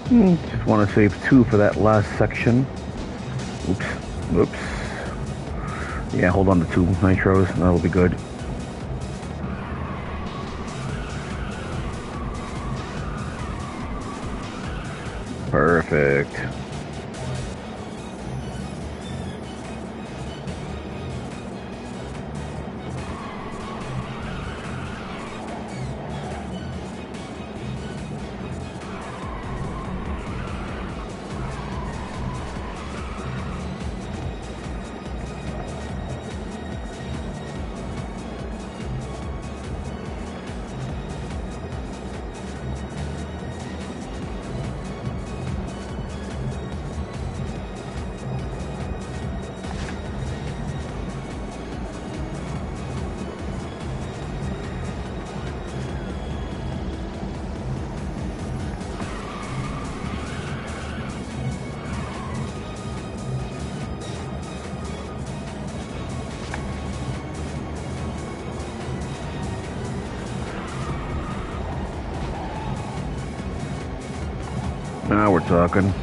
Just want to save 2 for that last section. Oops. Oops. Yeah, hold on to 2 nitros. That'll be good. Perfect. Now we're talking.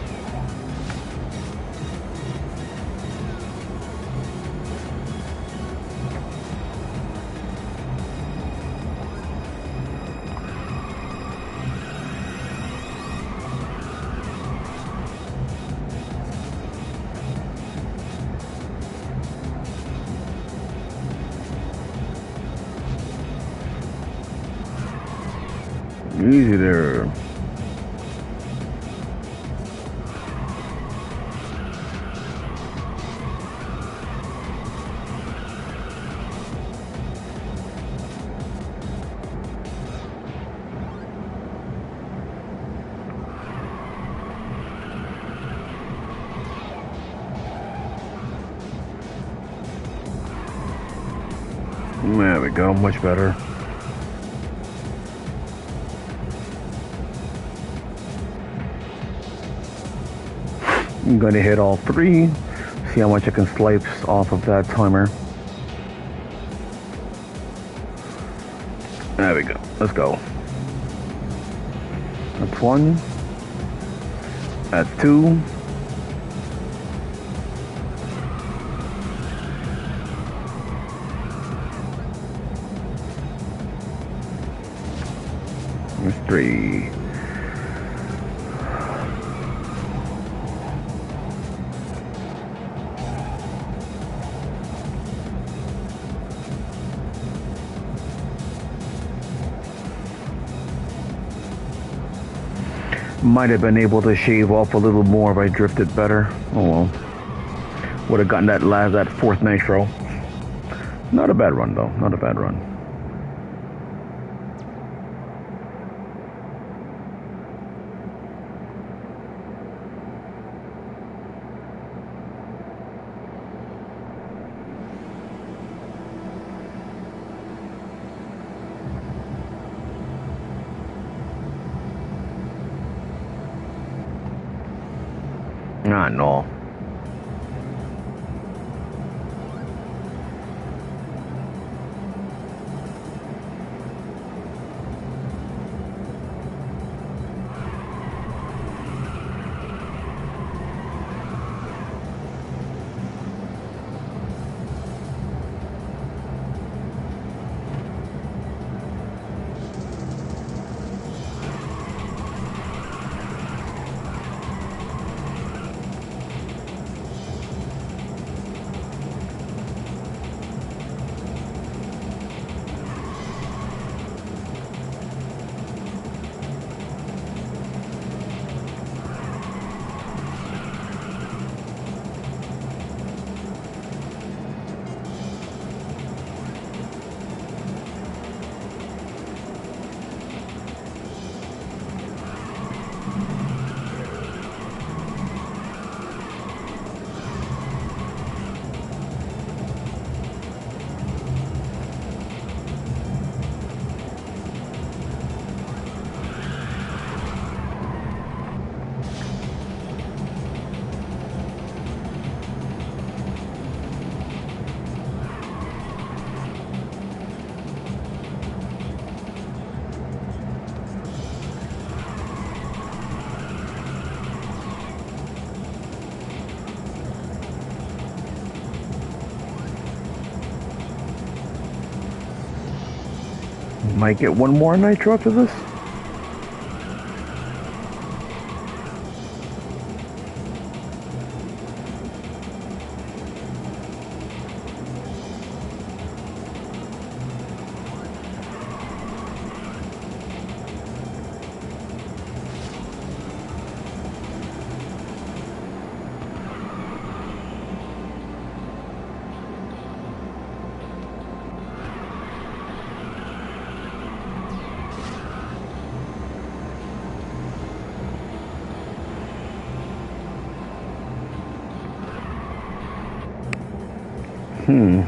Easy there. There we go, much better. I'm gonna hit all 3, see how much I can slice off of that timer. There we go, let's go. That's 1. That's 2. There's 3. Might have been able to shave off a little more if I drifted better. Oh well. Would have gotten that 4th nitro. Not a bad run though, not a bad run. Ah, no. Might get one more nitro after this.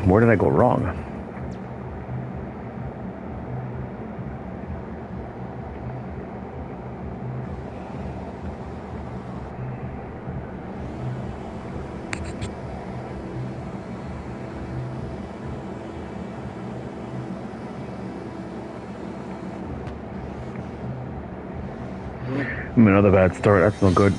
Where did I go wrong? Another bad start. That's no good.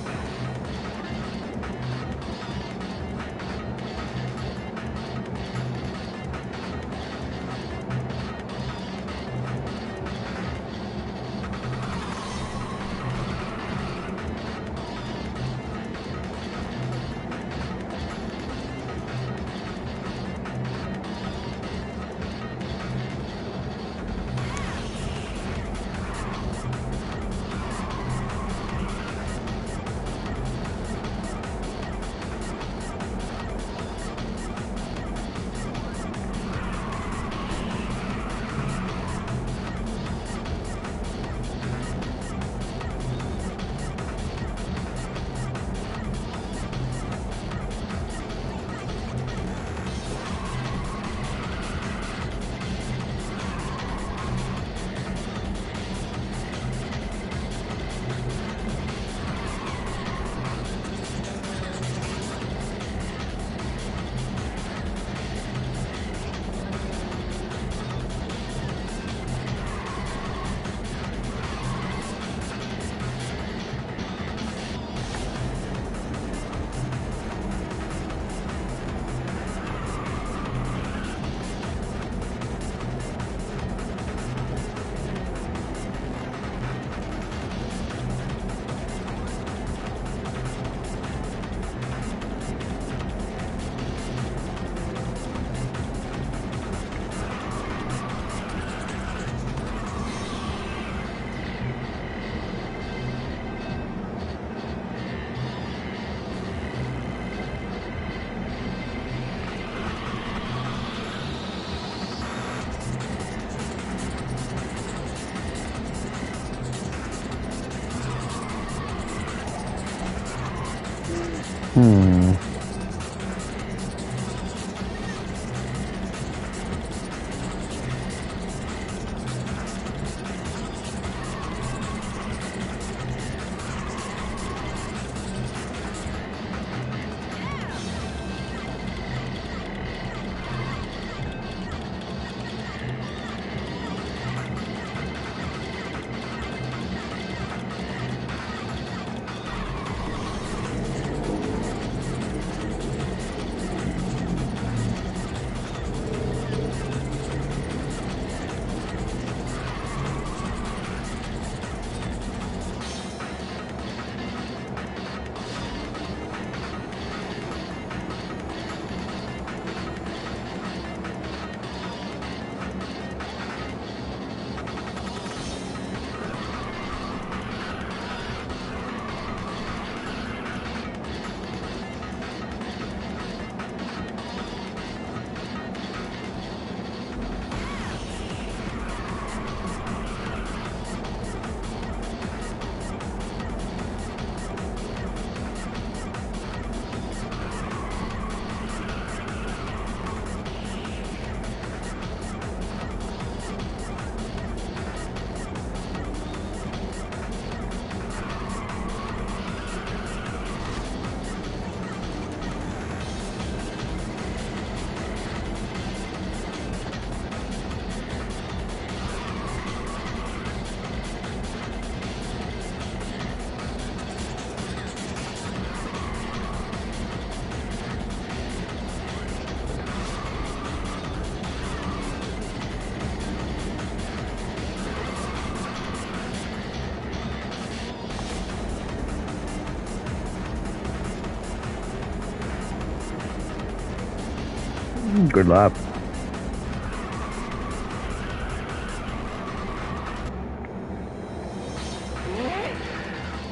Good lap.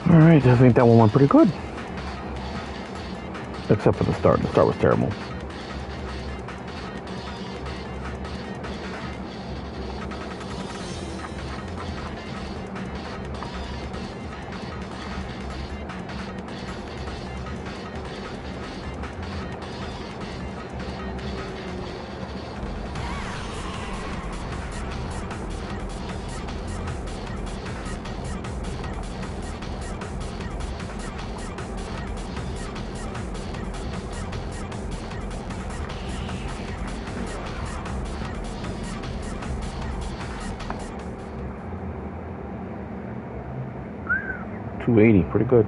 Alright, I think that one went pretty good. Except for the start. The start was terrible. .280, pretty good.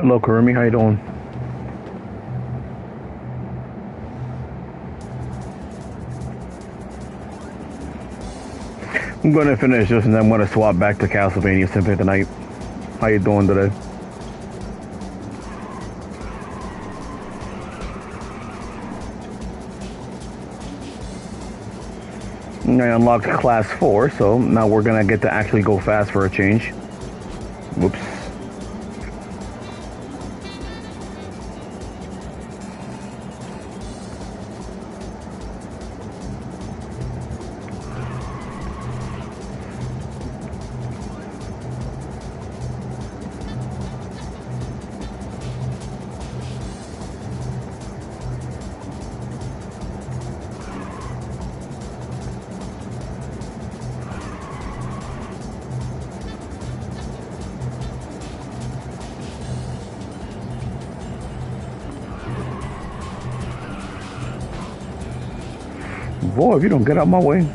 Hello, Karumi. How you doing? I'm gonna finish this and then I'm gonna swap back to Castlevania Symphony tonight. How you doing today? I unlocked class 4, so now we're gonna get to actually go fast for a change. Whoops. Boy, if you don't get out my way.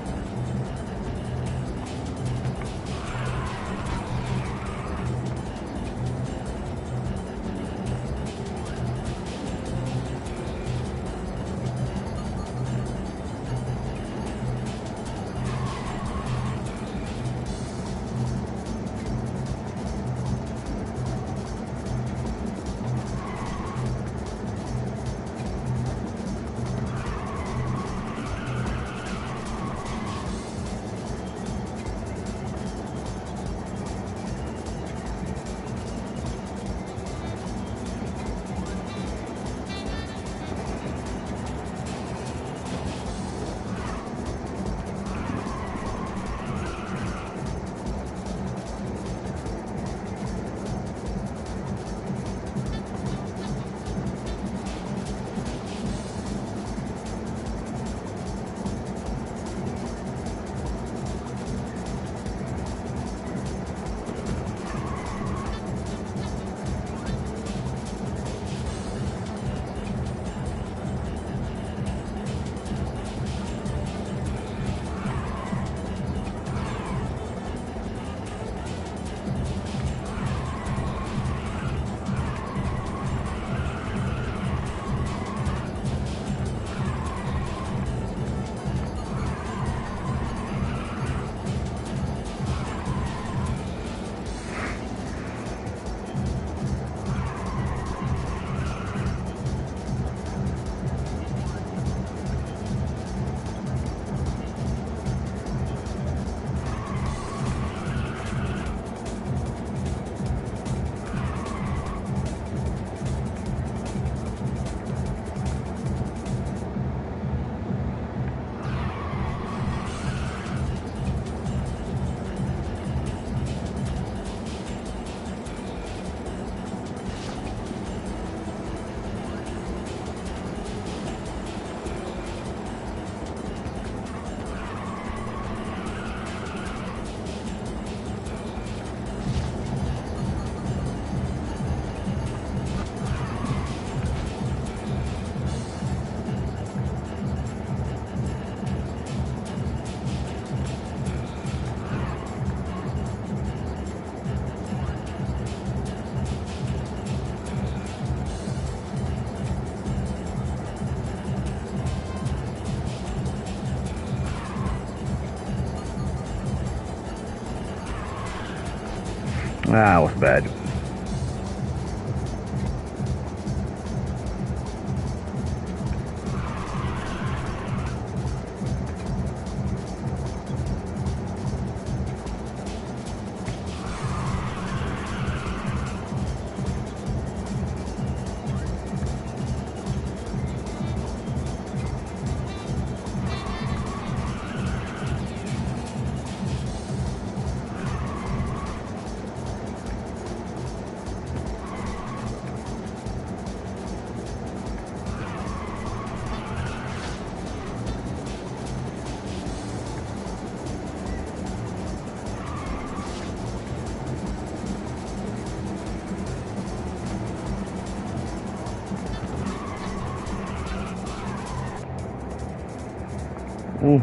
That was bad.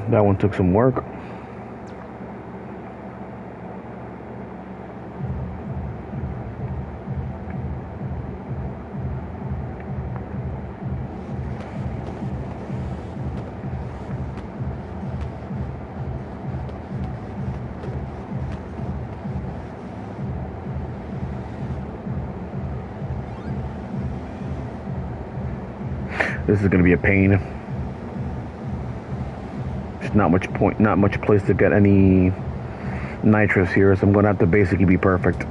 That one took some work. This is going to be a pain. Not much place to get any nitrous here, so I'm gonna have to basically be perfect.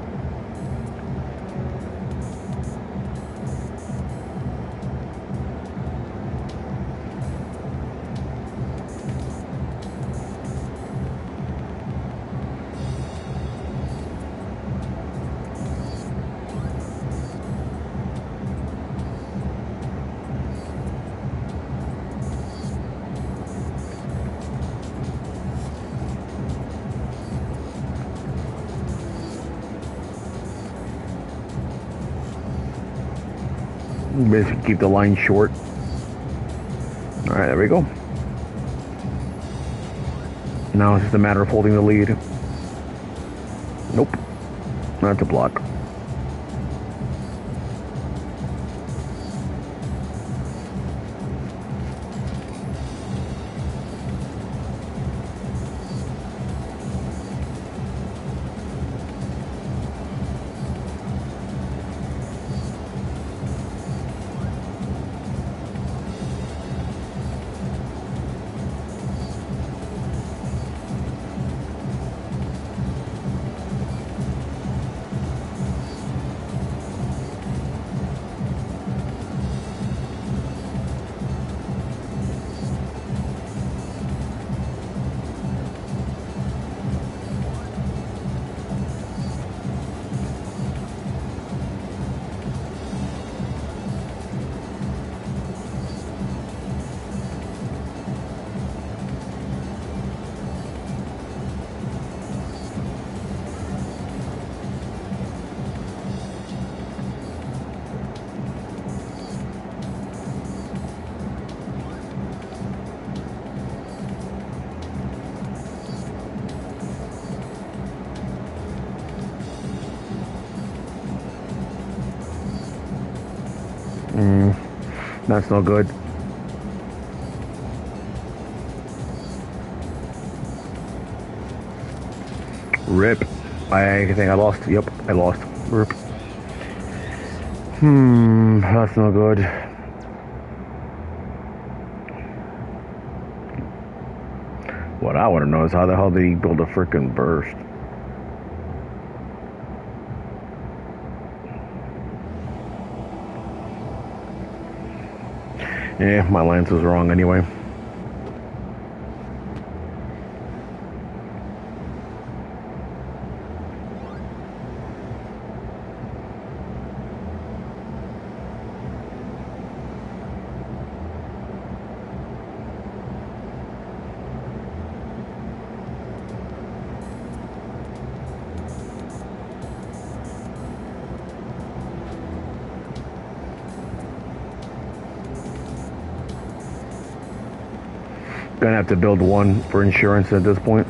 Basically keep the line short. Alright, there we go. Now it's just a matter of holding the lead. Nope. That's a block. That's no good. Rip. I think I lost. Yep, I lost. Rip. That's no good. What I want to know is how the hell did he build a frickin' burst? Yeah, my lens was wrong anyway. Gonna have to build one for insurance at this point.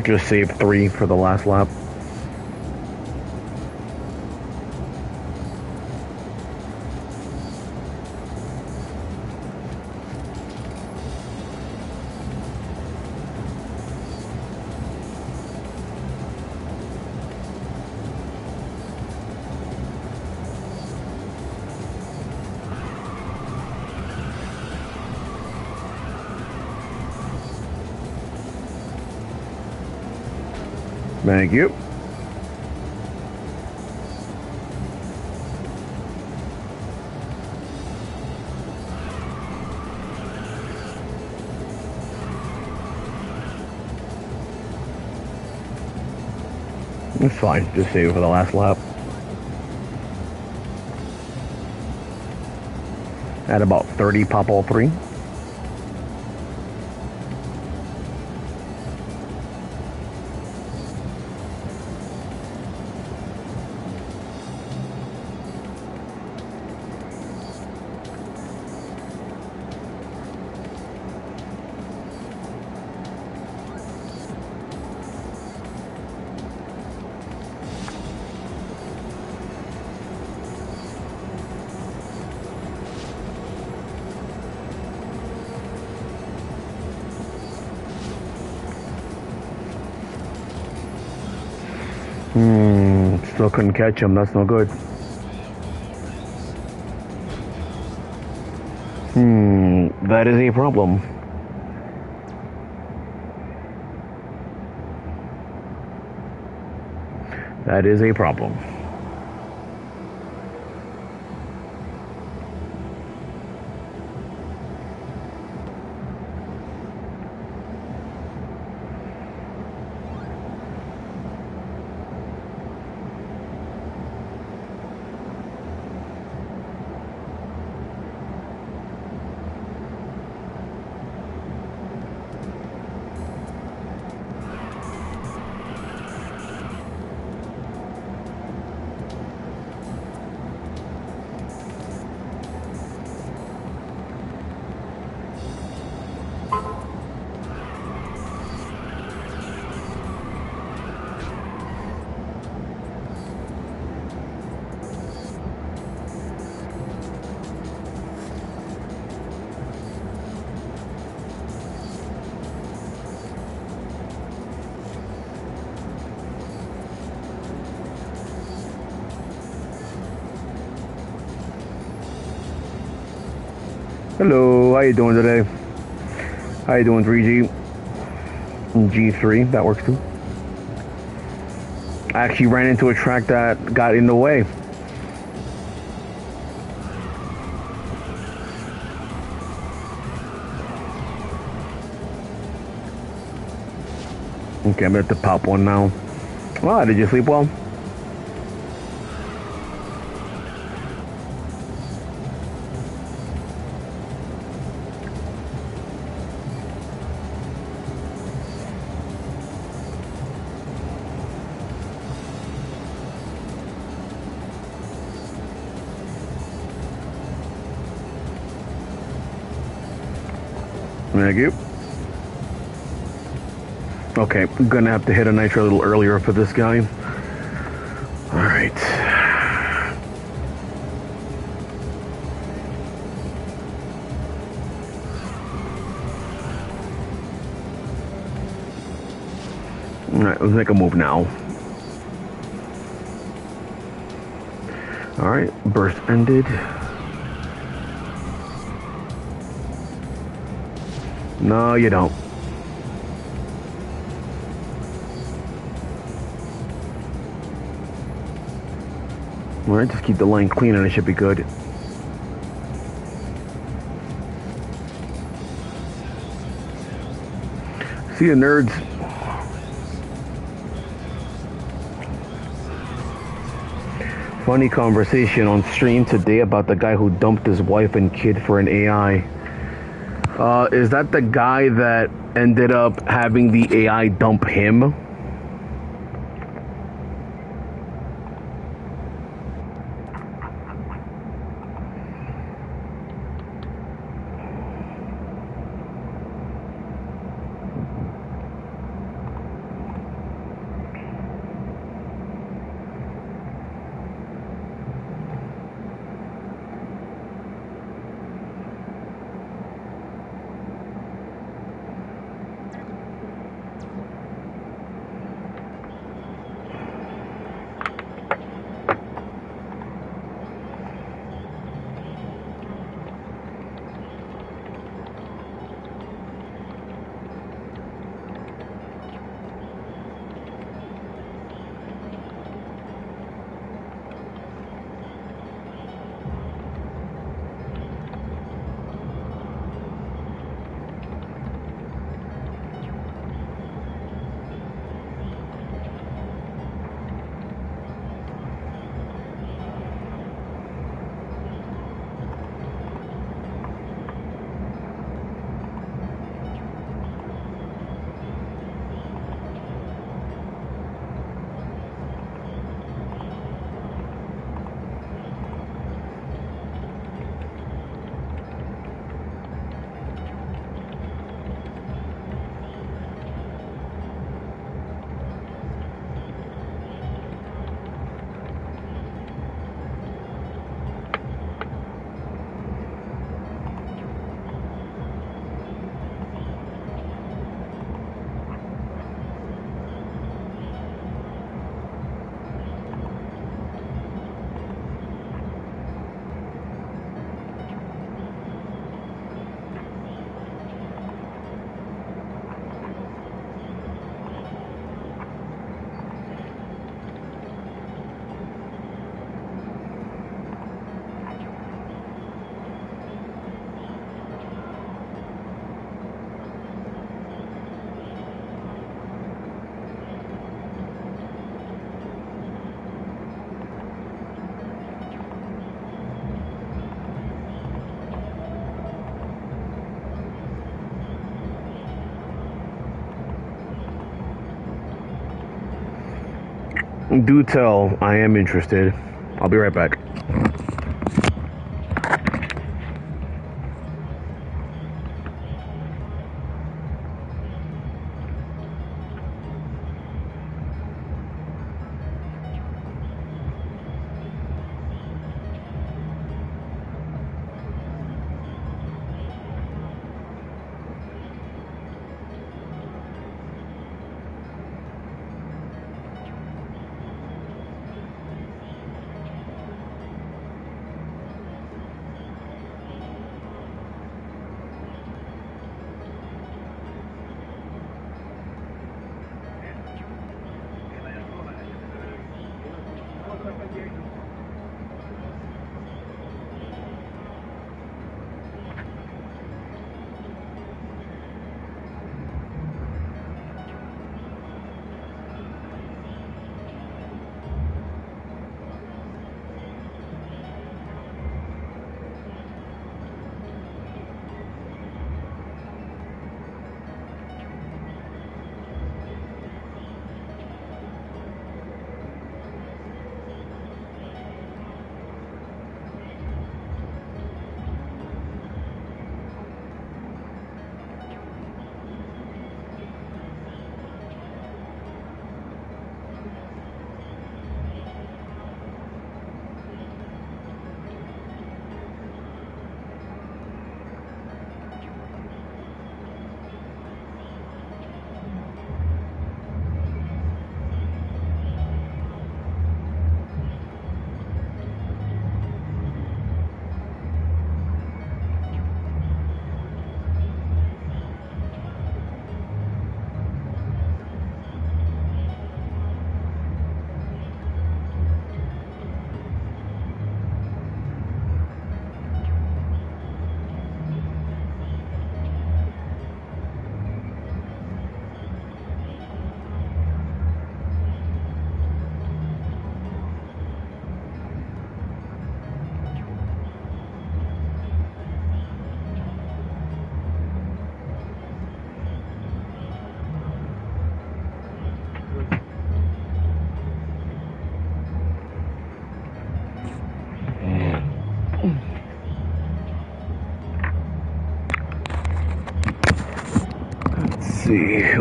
Just save 3 for the last lap. Thank you. It's fine. Just save it for the last lap. At about 30, pop all 3. Still couldn't catch him. That's no good. That is a problem. That is a problem. Hello, how you doing today? How you doing, 3G? G3, that works too. I actually ran into a track that got in the way. Okay, I'm at the pop one now. Wow, did you sleep well? Thank you. Okay, I'm gonna have to hit a nitro a little earlier for this guy. Alright. Alright, let's make a move now. Alright, burst ended. No, you don't. Alright, just keep the lane clean and it should be good. See you, nerds. Funny conversation on stream today about the guy who dumped his wife and kid for an AI. Is that the guy that ended up having the AI dump him? Do tell, I am interested. I'll be right back.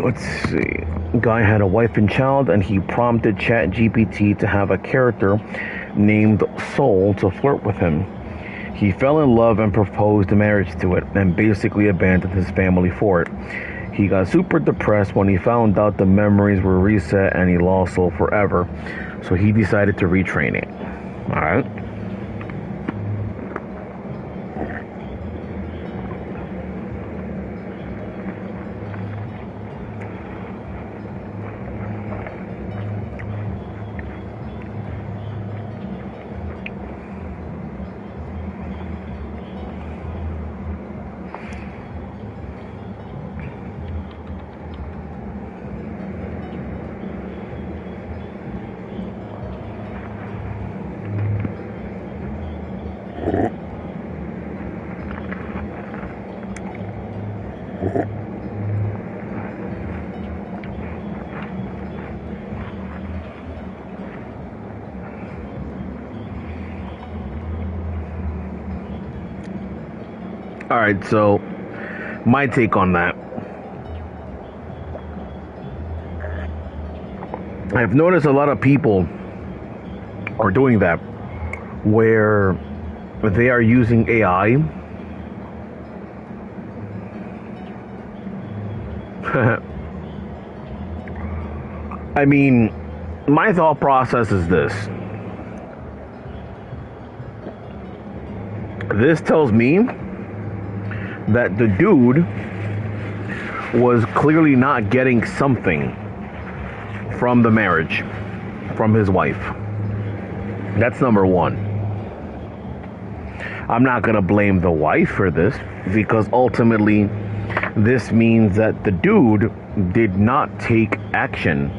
Let's see. Guy had a wife and child, and he prompted ChatGPT to have a character named Soul to flirt with him. He fell in love and proposed marriage to it, and basically abandoned his family for it. He got super depressed when he found out the memories were reset and he lost Soul forever, so he decided to retrain it. Alright. Alright, so my take on that. I've noticed a lot of people are doing that, where they are using AI I mean, my thought process is this. This tells me that the dude was clearly not getting something from the marriage, from his wife. That's number one. I'm not going to blame the wife for this, because ultimately this means that the dude did not take action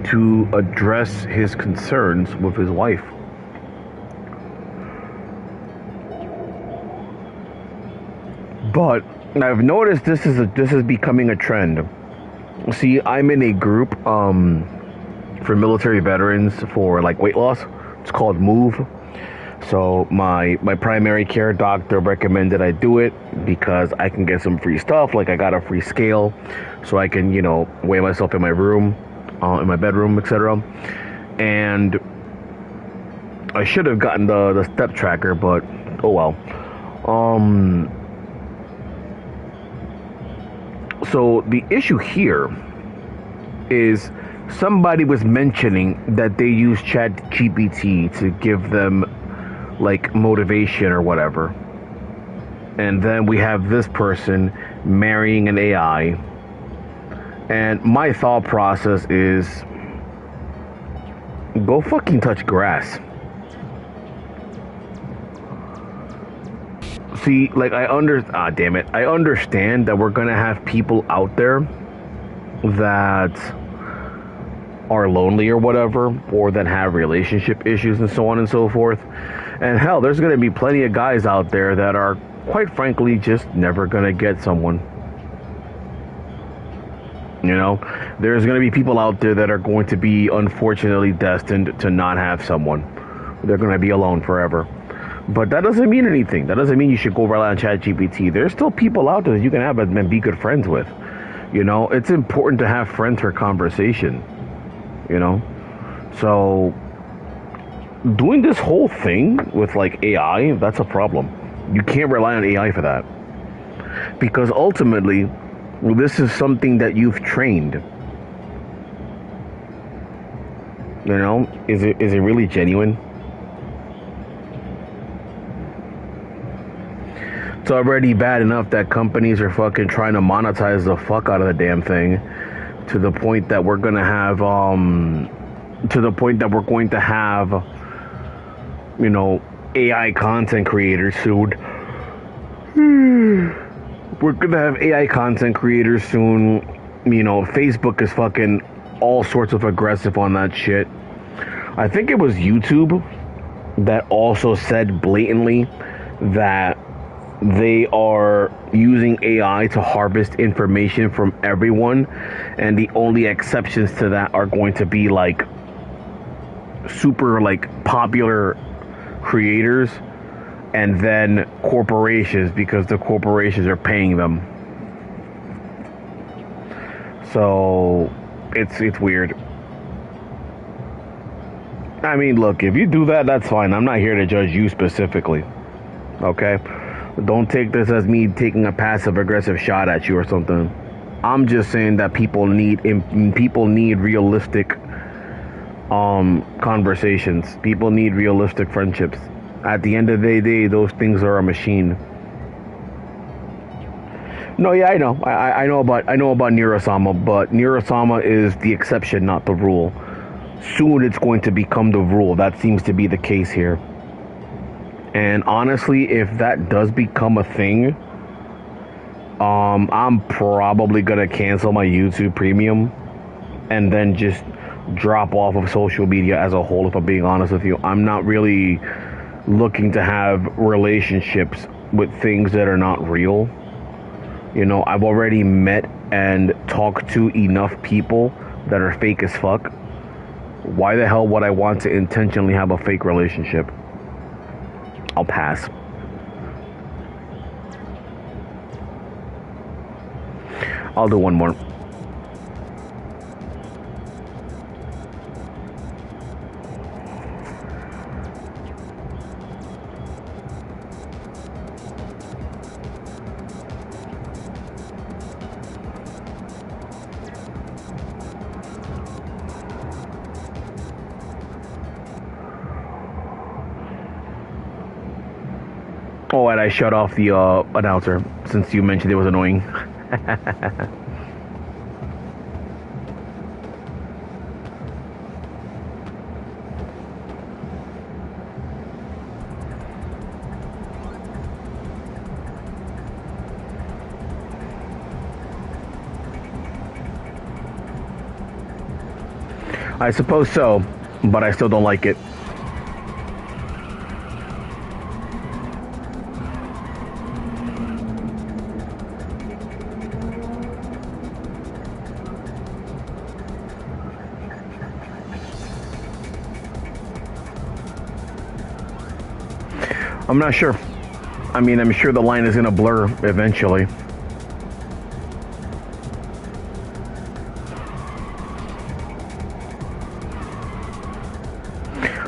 to address his concerns with his wife. But I've noticed this is becoming a trend. See, I'm in a group for military veterans for like weight loss. It's called Move. So my primary care doctor recommended I do it because I can get some free stuff. Like I got a free scale, so I can weigh myself in my room, in my bedroom, etc. And I should have gotten the step tracker, but oh well. So the issue here is somebody was mentioning that they use ChatGPT to give them like motivation or whatever. And then we have this person marrying an AI. And my thought process is go fucking touch grass. See, like I understand that we're gonna have people out there that are lonely or whatever, or that have relationship issues and so on and so forth. And hell, there's gonna be plenty of guys out there that are, quite frankly, just never gonna get someone. There's gonna be people out there that are going to be unfortunately destined to not have someone. They're gonna be alone forever. But that doesn't mean anything. That doesn't mean you should go rely on ChatGPT. There's still people out there that you can have and be good friends with. It's important to have friends for conversation. So doing this whole thing with like AI, that's a problem. You can't rely on AI for that. Because ultimately, this is something that you've trained. Is it really genuine? It's already bad enough that companies are fucking trying to monetize the fuck out of the damn thing, to the point that we're going to have AI content creators soon. We're going to have AI content creators soon. Facebook is fucking all sorts of aggressive on that shit. I think it was YouTube that also said blatantly that they are using AI to harvest information from everyone, and the only exceptions to that are going to be like super like popular creators and then corporations, because the corporations are paying them. So it's weird. I mean, look, if you do that, that's fine. I'm not here to judge you specifically. Okay? Don't take this as me taking a passive-aggressive shot at you or something. I'm just saying that people need realistic conversations. People need realistic friendships. At the end of the day, those things are a machine. No, yeah, I know. I know about Neurosama, but Neurosama is the exception, not the rule. Soon it's going to become the rule. That seems to be the case here. And honestly, if that does become a thing, I'm probably gonna cancel my YouTube Premium and then just drop off of social media as a whole, if I'm being honest with you. I'm not really looking to have relationships with things that are not real. I've already met and talked to enough people that are fake as fuck. Why the hell would I want to intentionally have a fake relationship? I'll pass. I'll do one more. Oh, and I shut off the announcer since you mentioned it was annoying. I suppose so, but I still don't like it. I'm not sure. I mean, I'm sure the line is gonna blur eventually.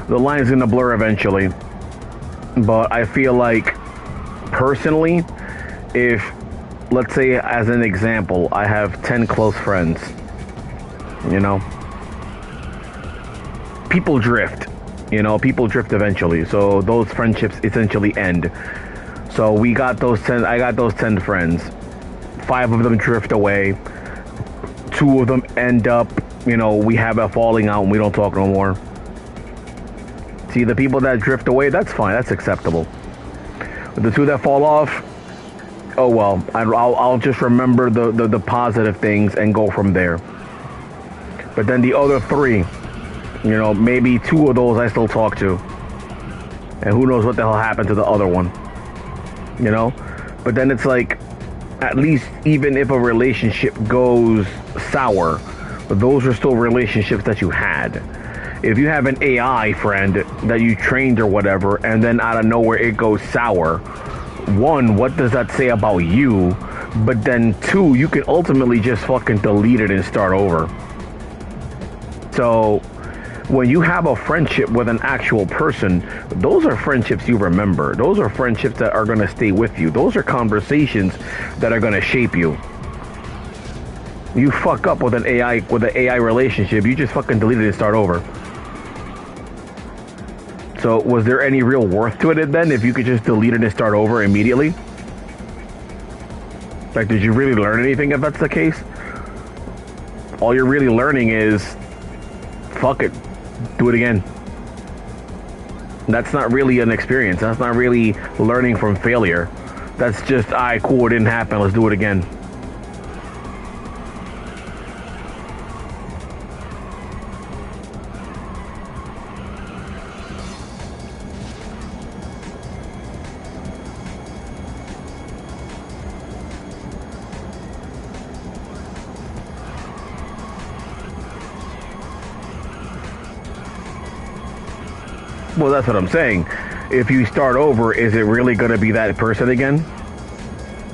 The line's gonna blur eventually. But I feel like, personally, if, let's say, as an example, I have 10 close friends, you know, people drift. You know, people drift eventually. So those friendships essentially end. So we got those 10, I got those 10 friends. 5 of them drift away. 2 of them end up, you know, we have a falling out and we don't talk no more. See, the people that drift away, that's fine, that's acceptable. But the 2 that fall off, oh well, I'll just remember the positive things and go from there. But then the other 3, you know, maybe 2 of those I still talk to. And who knows what the hell happened to the other one. You know? But then it's like, at least even if a relationship goes sour, those are still relationships that you had. If you have an AI friend that you trained or whatever, and then out of nowhere it goes sour, 1, what does that say about you? But then 2, you can ultimately just fucking delete it and start over. So when you have a friendship with an actual person, those are friendships you remember. Those are friendships that are going to stay with you. Those are conversations that are going to shape you. You fuck up with an AI relationship, you just fucking delete it and start over. So was there any real worth to it then if you could just delete it and start over immediately? Like, did you really learn anything if that's the case? All you're really learning is, fuck it, do it again. That's not really an experience. That's not really learning from failure. That's just, alright, cool, it didn't happen, let's do it again. Well, that's what I'm saying. If you start over, is it really going to be that person again?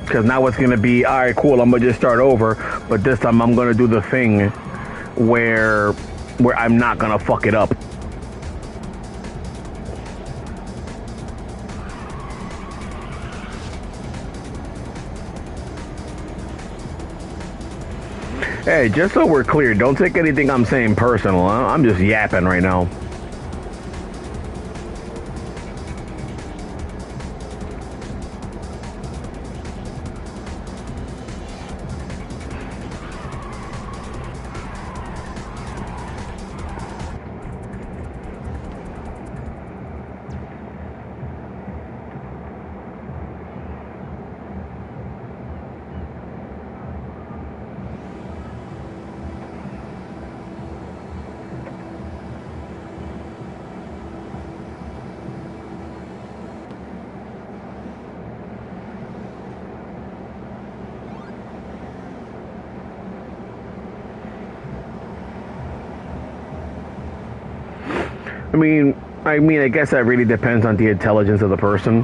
Because now it's going to be, all right, cool, I'm going to just start over, but this time I'm going to do the thing where I'm not going to fuck it up. Hey, just so we're clear, don't take anything I'm saying personal. I'm just yapping right now. I mean, I guess that really depends on the intelligence of the person.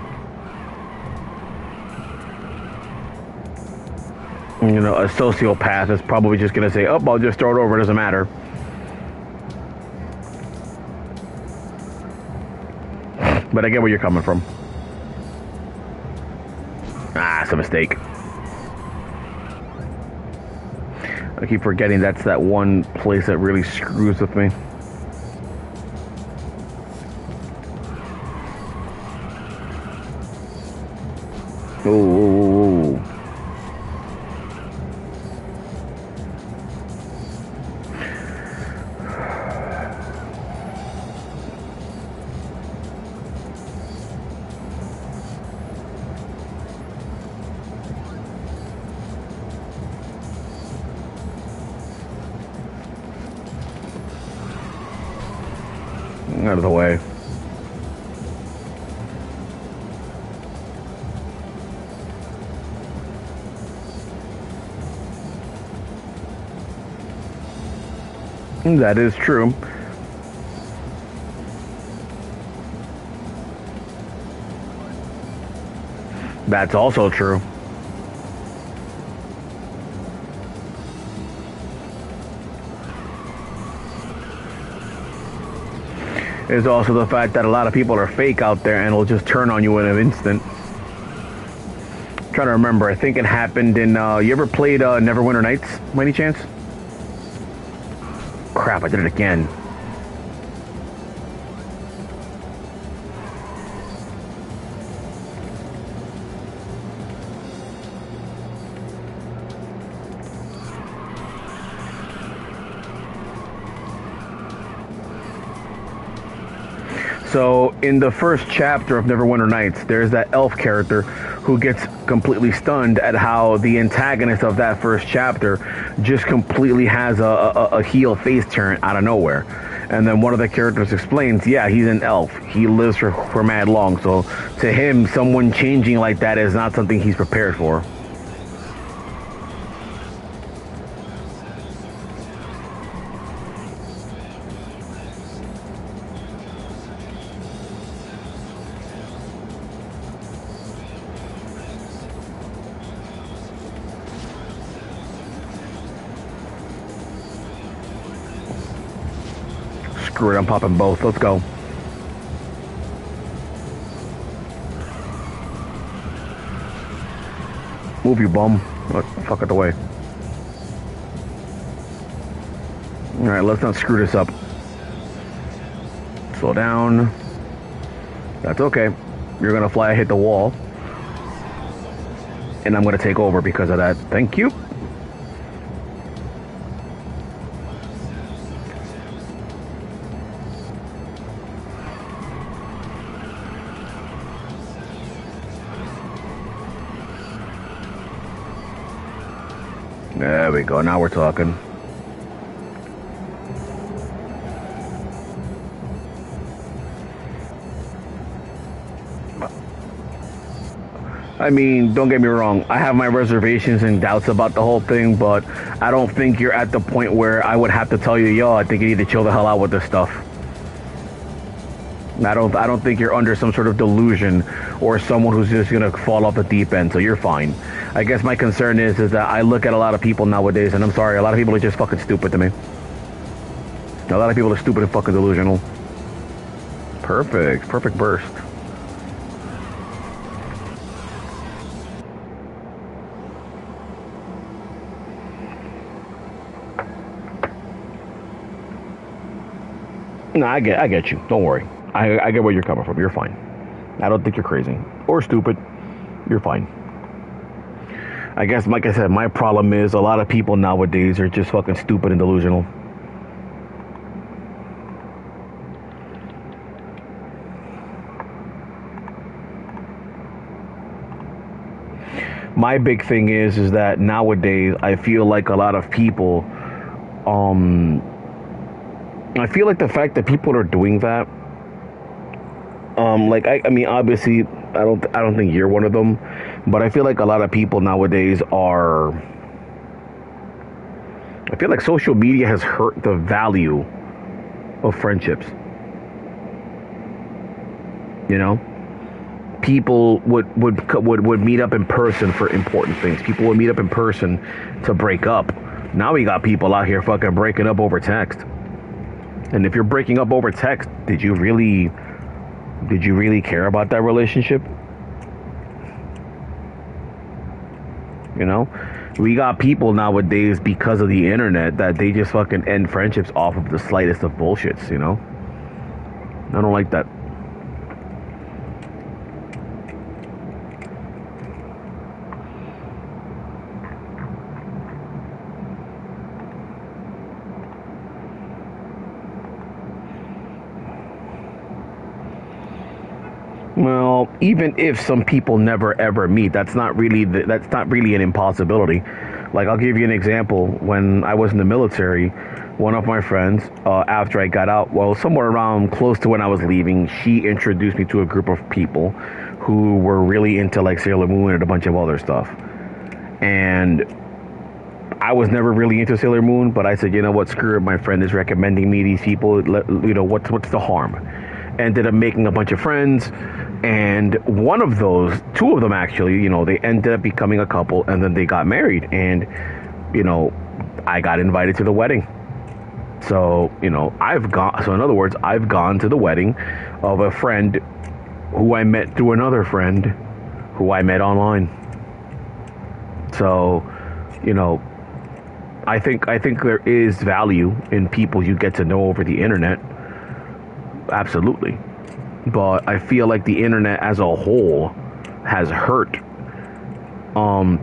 You know, a sociopath is probably just going to say, oh, I'll just start over, it doesn't matter. But I get where you're coming from. Ah, it's a mistake. I keep forgetting that's that one place that really screws with me. Ooh. Out of the way. That is true. That's also true. There's also the fact that a lot of people are fake out there and will just turn on you in an instant. I'm trying to remember, I think it happened in, you ever played Neverwinter Nights, by any chance? Crap, I did it again. So, in the first chapter of Neverwinter Nights, there's that elf character who gets completely stunned at how the antagonist of that first chapter just completely has a heel face turn out of nowhere. And then one of the characters explains, yeah, he's an elf. He lives for mad long. So, to him, someone changing like that is not something he's prepared for. Screw it, I'm popping both. Let's go. Move, you bum. Fuck it away. Alright, let's not screw this up. Slow down. That's okay. You're gonna fly, hit the wall. And I'm gonna take over because of that. Thank you. There we go. Now we're talking. I mean, don't get me wrong. I have my reservations and doubts about the whole thing, but I don't think you're at the point where I would have to tell you, yo, I think you need to chill the hell out with this stuff. I don't think you're under some sort of delusion or someone who's just gonna fall off the deep end, so you're fine. I guess my concern is that I look at a lot of people nowadays, and I'm sorry, a lot of people are just fucking stupid to me. A lot of people are stupid and fucking delusional. Perfect burst. No, I get you. Don't worry. I get where you're coming from. You're fine. I don't think you're crazy or stupid. You're fine. I guess, like I said, my problem is a lot of people nowadays are just fucking stupid and delusional. My big thing is that nowadays I feel like a lot of people, I feel like the fact that people are doing that, like I mean, obviously, I don't think you're one of them, but I feel like a lot of people nowadays are. I feel like social media has hurt the value of friendships. You know, people would meet up in person for important things. People would meet up in person to break up. Now we got people out here fucking breaking up over text. And if you're breaking up over text, did you really care about that relationship? You know, we got people nowadays because of the internet that they just fucking end friendships off of the slightest of bullshits, you know? I don't like that. Well, even if some people never ever meet, that's not really an impossibility. Like, I'll give you an example. When I was in the military, one of my friends, after I got out, well, somewhere around close to when I was leaving, she introduced me to a group of people who were really into like Sailor Moon and a bunch of other stuff. And I was never really into Sailor Moon, but I said, you know what, screw it, my friend is recommending me these people. You know, what's the harm? Ended up making a bunch of friends. And one of those, two of them actually, they ended up becoming a couple, and then they got married. And, I got invited to the wedding. So, so in other words, I've gone to the wedding of a friend who I met through another friend who I met online. So, I think there is value in people you get to know over the internet. Absolutely. But I feel like the internet as a whole has hurt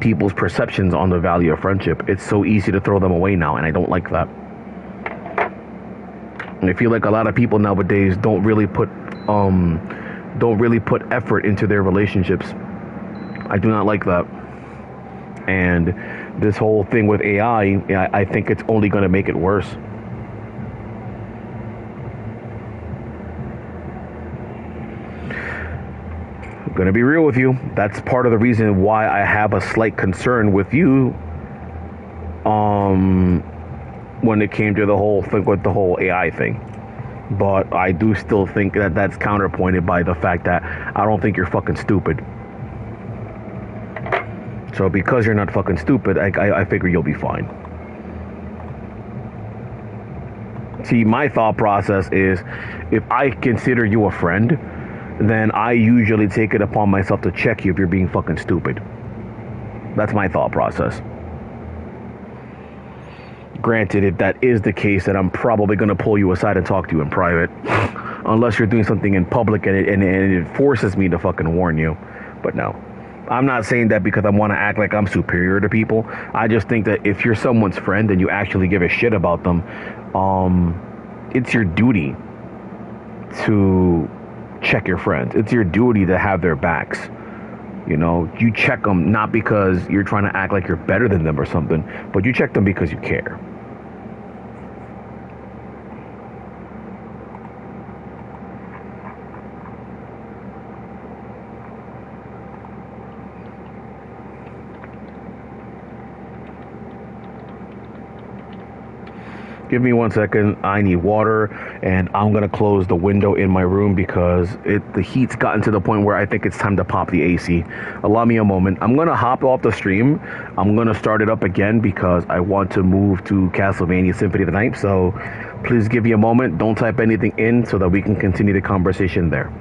people's perceptions on the value of friendship. It's so easy to throw them away now, and I don't like that. And I feel like a lot of people nowadays don't really put effort into their relationships. I do not like that. And this whole thing with AI, I think it's only going to make it worse. I'm going to be real with you. That's part of the reason why I have a slight concern with you when it came to the whole thing with the whole AI thing. But I do still think that that's counterpointed by the fact that I don't think you're fucking stupid. So because you're not fucking stupid, I figure you'll be fine. See, my thought process is, if I consider you a friend, then I usually take it upon myself to check you if you're being fucking stupid. That's my thought process. Granted, if that is the case, then I'm probably going to pull you aside and talk to you in private. Unless you're doing something in public and it forces me to fucking warn you. But no. I'm not saying that because I want to act like I'm superior to people. I just think that if you're someone's friend and you actually give a shit about them, it's your duty to check your friends. It's your duty to have their backs. You check them not because you're trying to act like you're better than them or something, but you check them because you care. Give me 1 second. I need water, and I'm going to close the window in my room because the heat's gotten to the point where I think it's time to pop the AC. Allow me a moment. I'm going to hop off the stream. I'm going to start it up again because I want to move to Castlevania Symphony of the Night. So please give me a moment. Don't type anything in so that we can continue the conversation there.